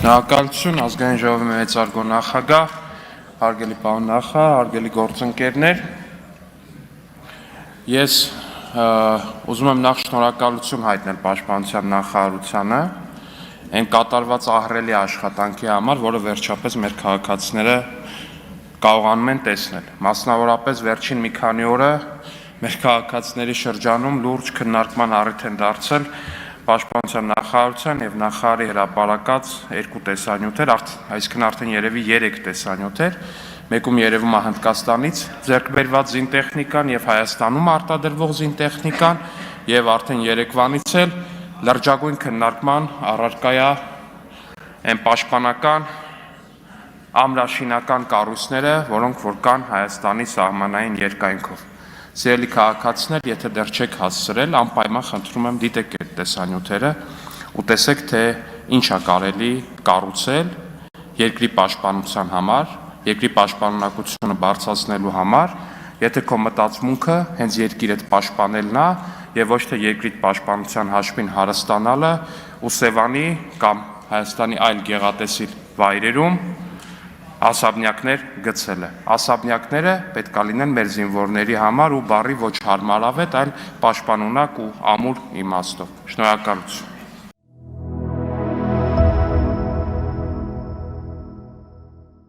Շնորհակալություն ազգային ժողովի մեծարգո նախագահ, հարգելի պարոն նախագահ, հարգելի գործընկերներ, ես ուզում եմ նախ շնորհակալություն հայտնել Պաշտպանության նախարարությանը այն կատարված ահռելի աշխատանքի համար, որը վերջապես մեր քաղաքացիները կարողանում են տեսնել։ Մասնավորապես վերջին մի քանի օրը մեր քաղաքացիների շրջանում լուրջ քննարկման առիթ են դարձել Պաշտպանության նախարարության եւ նախարարի հրապարակած երկու տեսանյութեր, այսինքն արդեն երևի 3 տեսանյութեր, մեկում երևում է Հնդկաստանից ձեռք բերված զինտեխնիկան եւ Հայաստանում արտադրվող զինտեխնիկան եւ արդեն երեկվանից էլ լրջագույն քննարկման առարկա է այն պաշտպանական ամրաշինական կառույցները, որոնք որ կան Հայաստանի սահմանային երկայնքով։ Սիրելի քաղաքացիներ, եթե դեռ չեք հասցրել, անպայման խնդրում եմ դիտեք այդ տեսանյութերը ու տեսեք, թե ինչ է կարելի կառուցել երկրի պաշտպանության համար, երկրի պաշտպանունակությունը բարձրացնելու համար, եթե քո մտածմունքը հենց երկիրդ պաշտպանելն է եւ ոչ թե երկրի պաշտպանության հաշվին հարստանալը ու Սևանի կամ Հայաստանի այլ գեղատեսիլ վայրերում ասաբնյակներ գցելը։ Ասաբնյակները պետք է լինեն մեր զինվորների համար ու բառի ոչ հարմարավետ, այլ պաշտպանունակ ու ամուր իմաստով։ Շնորհակալություն։